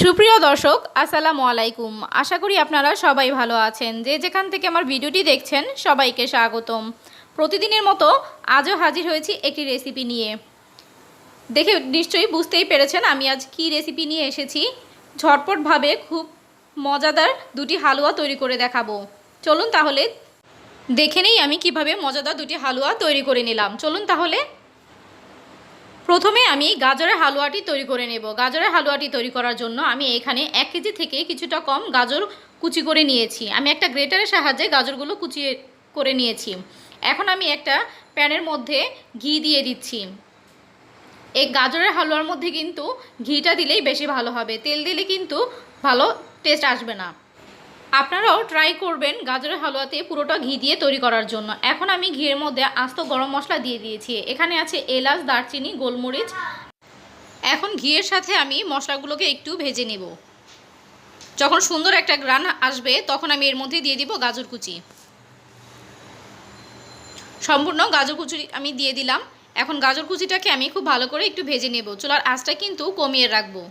সুপ্রিয় দর্শক আসসালামু আলাইকুম। আশা করি আপনারা সবাই ভালো আছেন। যে যেখান থেকে আমার ভিডিওটি দেখছেন সবাইকে স্বাগতম। প্রতিদিনের মতো আজও হাজির হয়েছি একটি রেসিপি নিয়ে। দেখে নিশ্চয়ই বুঝতেই পেরেছেন আমি আজ কী রেসিপি নিয়ে এসেছি। ঝটপটভাবে খুব মজাদার দুটি হালুয়া তৈরি করে দেখাবো। চলুন তাহলে দেখে নেই আমি কিভাবে মজাদার দুটি হালুয়া তৈরি করে নিলাম। চলুন তাহলে প্রথমে আমি গাজরের হালুয়াটি তৈরি করে নেব। গাজরের হালুয়াটি তৈরি করার জন্য আমি এখানে 1 কেজি থেকে কিছুটা কম গাজর কুচি করে নিয়েছি। আমি একটা গ্রেটারের সাহায্যে গাজরগুলো কুচিয়ে করে নিয়েছি। এখন আমি একটা প্যানের মধ্যে ঘি দিয়ে দিচ্ছি। এই গাজরের হালুয়ার মধ্যে কিন্তু ঘিটা দিলেই বেশি ভালো হবে, তেল দিলে কিন্তু ভালো টেস্ট আসবে না। আপনারাও ট্রাই করবেন গাজরের হালুয়াতে পুরোটা ঘি দিয়ে তৈরি করার জন্য। এখন আমি ঘিয়ের মধ্যে আস্ত গরম মশলা দিয়ে দিয়েছি। এখানে আছে এলাচ, দারচিনি, গোলমরিচ। এখন ঘিয়ের সাথে আমি মশলাগুলোকে একটু ভেজে নেব। যখন সুন্দর একটা গ্রান আসবে তখন আমি এর মধ্যে দিয়ে দিব গাজর কুচি। সম্পূর্ণ গাজর কুচি আমি দিয়ে দিলাম। এখন গাজর কুচিটাকে আমি খুব ভালো করে একটু ভেজে নেব। চুলার আঁচটা কিন্তু কমিয়ে রাখবো।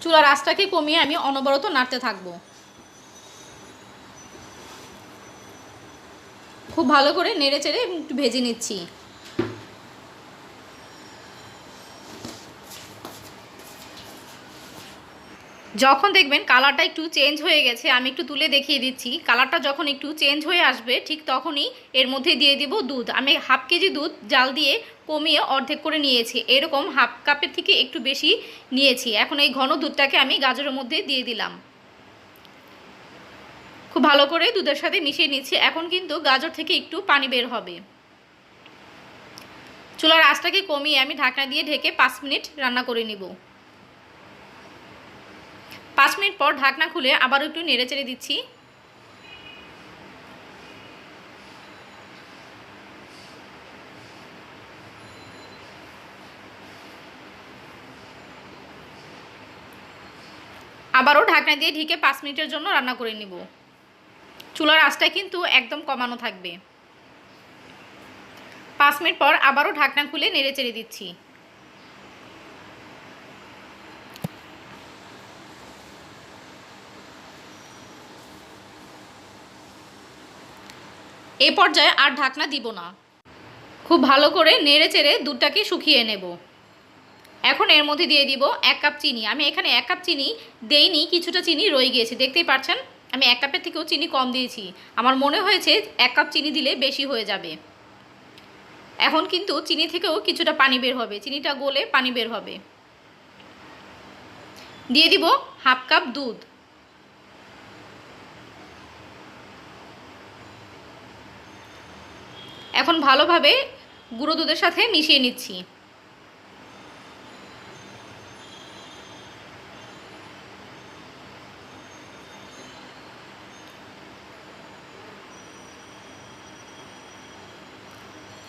চুলার আঁচটাকে কমিয়ে আমি অনবরত নাড়তে থাকব। খুব ভালো করে নেড়ে চেড়ে একটু ভেজে নিচ্ছি। যখন দেখবেন কালারটা একটু চেঞ্জ হয়ে গেছে, আমি একটু তুলে দেখিয়ে দিচ্ছি। কালারটা যখন একটু চেঞ্জ হয়ে আসবে ঠিক তখনই এর মধ্যে দিয়ে দিব দুধ। আমি হাফ কেজি দুধ জাল দিয়ে কমিয়ে অর্ধেক করে নিয়েছি। এরকম হাফ কাপের থেকে একটু বেশি নিয়েছি। এখন এই ঘন দুধটাকে আমি গাজরের মধ্যে দিয়ে দিলাম। খুব ভালো করে দুধের সাথে মিশিয়ে নিচ্ছি। এখন কিন্তু গাজর থেকে একটু পানি বের হবে। চুলার আঁচটাকে কমিয়ে আমি ঢাকনা দিয়ে ঢেকে 5 মিনিট রান্না করে নিব। 5 মিনিট পর ঢাকনা খুলে আবারও একটু নেড়ে চেড়ে দিচ্ছি। আবারও ঢাকনা দিয়ে ঢেকে 5 মিনিটের জন্য রান্না করে নিব। চুলার আঁচটা কিন্তু একদম কমানো থাকবে। 5 মিনিট পর আবারও ঢাকনা খুলে নেড়ে চেড়ে দিচ্ছি। এই পর্যায়ে আর ঢাকনা দিব না। খুব ভালো করে নেড়ে চেড়ে দুধটাকে শুকিয়ে নেব। এখন এর মধ্যে দিয়ে দিব 1 কাপ চিনি। আমি এখানে 1 কাপ চিনি দেইনি, কিছুটা চিনি রয়ে গিয়েছে, দেখতেই পাচ্ছেন। আমি 1 কাপের থেকেও চিনি কম দিয়েছি। আমার মনে হয়েছে 1 কাপ চিনি দিলে বেশি হয়ে যাবে। এখন কিন্তু চিনি থেকেও কিছুটা পানি বের হবে, চিনিটা গলে পানি বের হবে। দিয়ে দিব হাফ কাপ দুধ। এখন ভালোভাবে গুঁড়ো দুধের সাথে মিশিয়ে নিচ্ছি।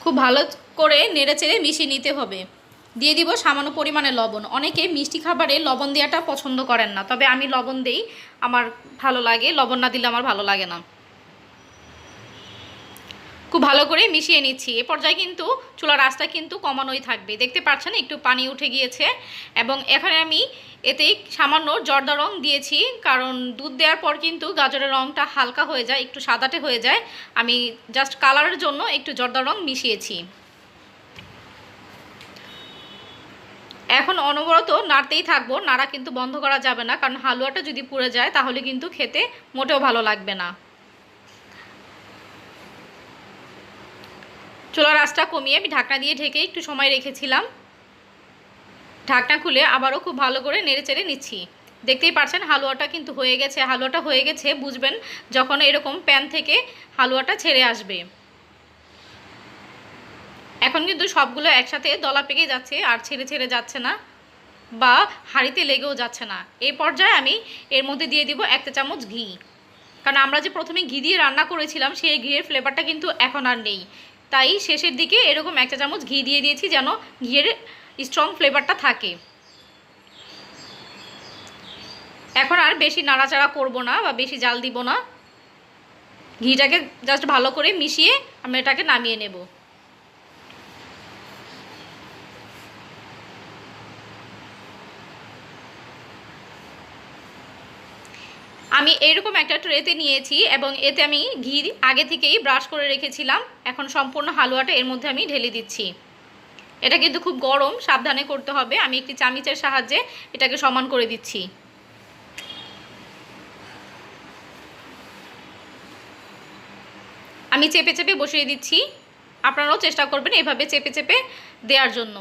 খুব ভালো করে নেড়েচেড়ে মিশিয়ে নিতে হবে। দিয়ে দিব সামান্য পরিমাণে লবণ। অনেকে মিষ্টি খাবারে লবণ দেওয়াটা পছন্দ করেন না, তবে আমি লবণ দেই, আমার ভালো লাগে। লবণ না দিলে আমার ভালো লাগে না। খুব ভালো করে মিশিয়ে নিচ্ছি। এ পর্যায়ে কিন্তু চুলার আঁচটা কিন্তু কমানোই থাকবে। দেখতে পাচ্ছেন একটু পানি উঠে গিয়েছে। এবং এখানে আমি এতে সামান্য জর্দা রং দিয়েছি, কারণ দুধ দেওয়ার পর কিন্তু গাজরের রংটা হালকা হয়ে যায়, একটু সাদাটে হয়ে যায়। আমি জাস্ট কালারের জন্য একটু জর্দা রং মিশিয়েছি। এখন অনবরত নাড়তেই থাকবো। নাড়া কিন্তু বন্ধ করা যাবে না, কারণ হালুয়াটা যদি পুড়ে যায় তাহলে কিন্তু খেতে মোটেও ভালো লাগবে না। চুলার আঁচটা কমিয়ে আমি ঢাকনা দিয়ে ঢেকে একটু সময় রেখেছিলাম। ঢাকনা খুলে আবারও খুব ভালো করে নেড়ে চেড়ে নিচ্ছি। দেখতেই পাচ্ছেন হালুয়াটা কিন্তু হয়ে গেছে। হালুয়াটা হয়ে গেছে বুঝবেন যখন এরকম প্যান থেকে হালুয়াটা ছেড়ে আসবে। এখন কিন্তু সবগুলো একসাথে দলা পেকে যাচ্ছে, আর ছেড়ে ছেড়ে যাচ্ছে না বা হাঁড়িতে লেগেও যাচ্ছে না। এই পর্যায়ে আমি এর মধ্যে দিয়ে দিব 1 চামচ ঘি। কারণ আমরা যে প্রথমে ঘি দিয়ে রান্না করেছিলাম সেই ঘিয়ের ফ্লেভারটা কিন্তু এখন আর নেই। তাই শেষের দিকে এরকম 1 চামচ ঘি দিয়ে দিয়েছি, যেন ঘিয়ের স্ট্রং ফ্লেভারটা থাকে। এখন আর বেশি নাড়াচাড়া করব না বা বেশি জাল দিব না। ঘিটাকে জাস্ট ভালো করে মিশিয়ে আমি এটাকে নামিয়ে নেব। আমি এইরকম একটা ট্রেতে নিয়েছি এবং এতে আমি ঘি আগে থেকেই ব্রাশ করে রেখেছিলাম। এখন সম্পূর্ণ হালুয়াটা এর মধ্যে আমি ঢেলে দিচ্ছি। এটা কিন্তু খুব গরম, সাবধানে করতে হবে। আমি একটি চামচের সাহায্যে এটাকে সমান করে দিচ্ছি। আমি চেপে চেপে বসিয়ে দিচ্ছি, আপনারাও চেষ্টা করবেন এভাবে চেপে চেপে দেওয়ার জন্য।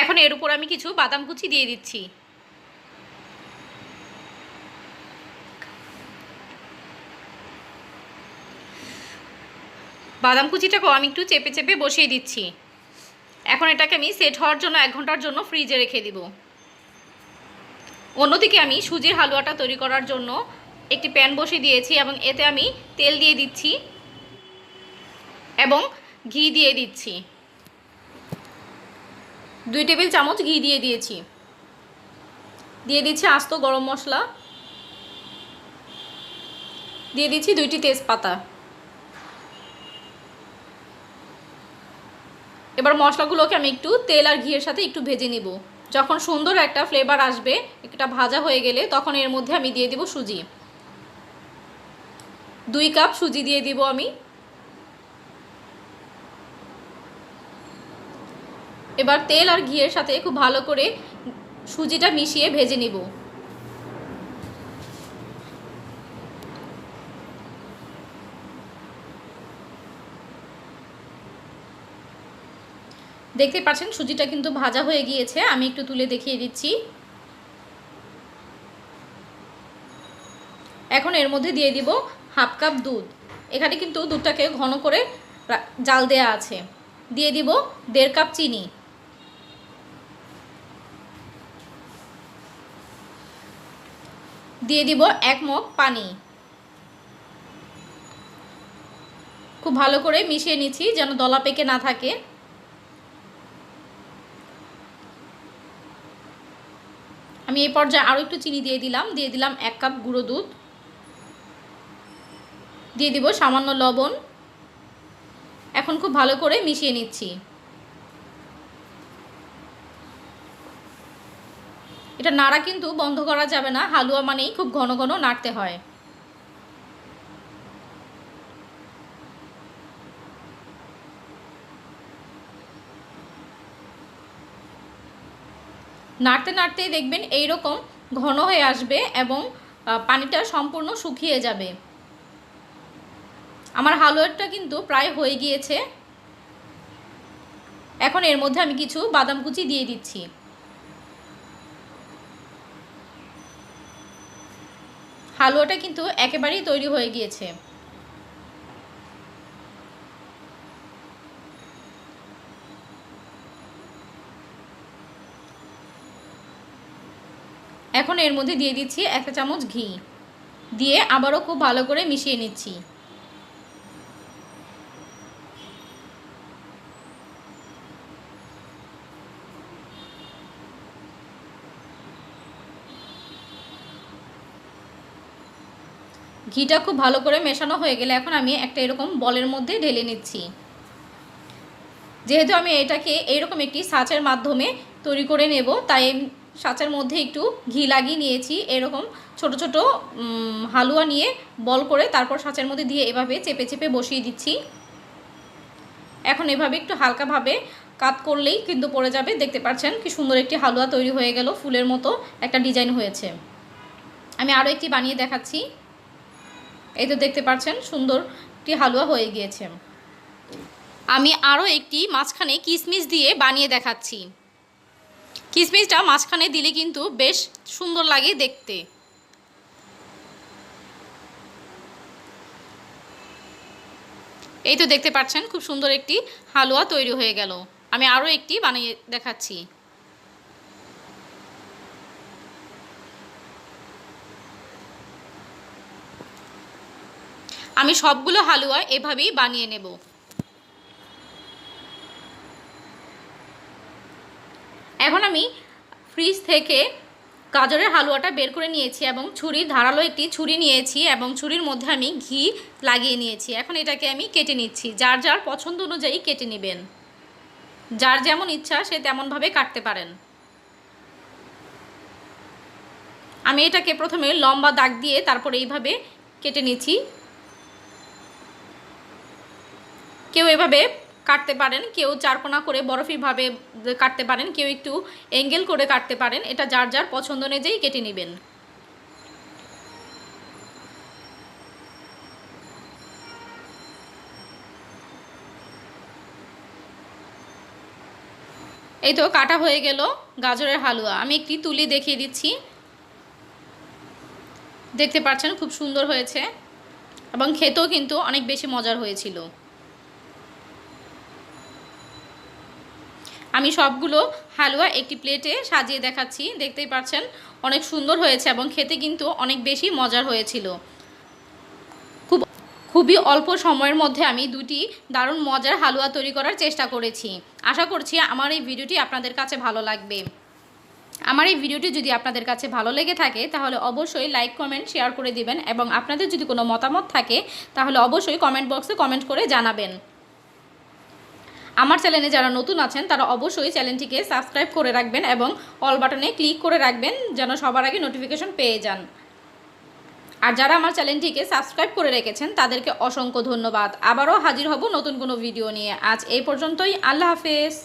এখন এর উপর আমি কিছু বাদাম কুচি দিয়ে দিচ্ছি। বাদাম কুচিটাকেও আমি একটু চেপে চেপে বসিয়ে দিচ্ছি। এখন এটাকে আমি সেট হওয়ার জন্য 1 ঘন্টার জন্য ফ্রিজে রেখে দিব। অন্যদিকে আমি সুজির হালুয়াটা তৈরি করার জন্য একটি প্যান বসিয়ে দিয়েছি এবং এতে আমি তেল দিয়ে দিচ্ছি এবং ঘি দিয়ে দিচ্ছি। 2 টেবিল চামচ ঘি দিয়ে দিয়েছি। দিয়ে দিচ্ছি আস্ত গরম মশলা, দিয়ে দিচ্ছি 2টি তেজপাতা। এবার মশলাগুলোকে আমি একটু তেল আর ঘিয়ের সাথে একটু ভেজে নিব। যখন সুন্দর একটা ফ্লেভার আসবে, এটা ভাজা হয়ে গেলে তখন এর মধ্যে আমি দিয়ে দিব সুজি। 2 কাপ সুজি দিয়ে দিব আমি। এবার তেল আর ঘিয়ের সাথে খুব ভালো করে সুজিটা মিশিয়ে ভেজে নিব। দেখতে পাচ্ছেন সুজিটা কিন্তু ভাজা হয়ে গিয়েছে। আমি একটু তুলে দেখিয়ে দিচ্ছি। এখন এর মধ্যে দিয়ে দিব 1/2 কাপ দুধ। এখানে কিন্তু দুধটাকে ঘন করে জাল দেয়া আছে। দিয়ে দিব 1.5 কাপ চিনি। দিয়ে দিব 1 মগ পানি। খুব ভালো করে মিশিয়ে নিচ্ছি যেন দলা পেকে না থাকে। আমি এই পর্যায়ে আরও একটু চিনি দিয়ে দিলাম 1 কাপ গুঁড়ো দুধ। দিয়ে দিব সামান্য লবণ। এখন খুব ভালো করে মিশিয়ে নিচ্ছি। এটা নাড়া কিন্তু বন্ধ করা যাবে না, হালুয়া মানেই খুব ঘন ঘন নাড়তে হয়। নাড়তে নাড়তেই দেখবেন এইরকম ঘন হয়ে আসবে এবং পানিটা সম্পূর্ণ শুকিয়ে যাবে। আমার হালুয়াটা কিন্তু প্রায় হয়ে গিয়েছে। এখন এর মধ্যে আমি কিছু বাদাম কুচি দিয়ে দিচ্ছি। হালুয়াটা কিন্তু একেবারেই তৈরি হয়ে গিয়েছে। এখন এর মধ্যে দিয়ে দিচ্ছি 1 চামচ ঘি। দিয়ে আবারও খুব ভালো করে মিশিয়ে নিচ্ছি। ঘিটা খুব ভালো করে মেশানো হয়ে গেলে এখন আমি একটা এরকম বলের মধ্যে ঢেলে নিচ্ছি। যেহেতু আমি এটাকে এইরকম একটি ছাঁচের মাধ্যমে তৈরি করে নেব, তাই ছাঁচের মধ্যে একটু ঘি লাগিয়ে নিয়েছি। এরকম ছোট ছোট হালুয়া নিয়ে বল করে তারপর ছাঁচের মধ্যে দিয়ে এভাবে চেপে চেপে বসিয়ে দিচ্ছি। এখন এভাবে একটু হালকাভাবে কাত করলেই কিন্তু পড়ে যাবে। দেখতে পাচ্ছেন কি সুন্দর একটি হালুয়া তৈরি হয়ে গেল, ফুলের মতো একটা ডিজাইন হয়েছে। আমি আরও একটি বানিয়ে দেখাচ্ছি। এই তো দেখতে পাচ্ছেন সুন্দর একটি হালুয়া হয়ে গিয়েছে। আমি আরও একটি মাঝখানে কিশমিশ দিয়ে বানিয়ে দেখাচ্ছি। কিশমিশটা মাঝখানে দিলে কিন্তু বেশ সুন্দর লাগে দেখতে। এই তো দেখতে পাচ্ছেন খুব সুন্দর একটি হালুয়া তৈরি হয়ে গেল। আমি আরও একটি বানিয়ে দেখাচ্ছি। আমি সবগুলো হালুয়া এভাবেই বানিয়ে নেব। এখন আমি ফ্রিজ থেকে গাজরের হালুয়াটা বের করে নিয়েছি এবং ধারালো একটি ছুরি নিয়েছি এবং ছুরির মধ্যে আমি ঘি লাগিয়ে নিয়েছি। এখন এটাকে আমি কেটে নিচ্ছি। যার যার পছন্দ অনুযায়ী কেটে নেবেন। যার যেমন ইচ্ছা সে তেমনভাবে কাটতে পারেন। আমি এটাকে প্রথমে লম্বা দাগ দিয়ে তারপরে এইভাবে কেটে নিচ্ছি। কেউ এভাবে কাটতে পারেন, কেউ চারকোনা করে বরফিভাবে কাটতে পারেন, কেউ একটু অ্যাঙ্গেল করে কাটতে পারেন। এটা যার যার পছন্দ অনুযায়ী কেটে নেবেন। এই তো কাটা হয়ে গেল গাজরের হালুয়া। আমি একটি তুলি দেখিয়ে দিচ্ছি। দেখতে পাচ্ছেন খুব সুন্দর হয়েছে এবং খেতেও কিন্তু অনেক বেশি মজার হয়েছিল। আমি সবগুলো হালুয়া একটি প্লেটে সাজিয়ে দেখাচ্ছি। দেখতেই পাচ্ছেন অনেক সুন্দর হয়েছে এবং খেতে কিন্তু অনেক বেশি মজার হয়েছিল। খুবই অল্প সময়ের মধ্যে আমি দুটি দারুণ মজার হালুয়া তৈরি করার চেষ্টা করেছি। আশা করছি আমার এই ভিডিওটি আপনাদের কাছে ভালো লাগবে। আমার এই ভিডিওটি যদি আপনাদের কাছে ভালো লেগে থাকে তাহলে অবশ্যই লাইক, কমেন্ট, শেয়ার করে দিবেন এবং আপনাদের যদি কোনো মতামত থাকে তাহলে অবশ্যই কমেন্ট বক্সে কমেন্ট করে জানাবেন। আমার চ্যানেলে যারা নতুন আছেন তারা অবশ্যই চ্যানেলটিকে সাবস্ক্রাইব করে রাখবেন এবং অল বাটনে ক্লিক করে রাখবেন যেন সবার আগে নোটিফিকেশন পেয়ে যান। আর যারা আমার চ্যানেলটিকে সাবস্ক্রাইব করে রেখেছেন তাদেরকে অসংখ্য ধন্যবাদ। আবারও হাজির হব নতুন কোনো ভিডিও নিয়ে। আজ এই পর্যন্তই। আল্লাহ হাফেজ।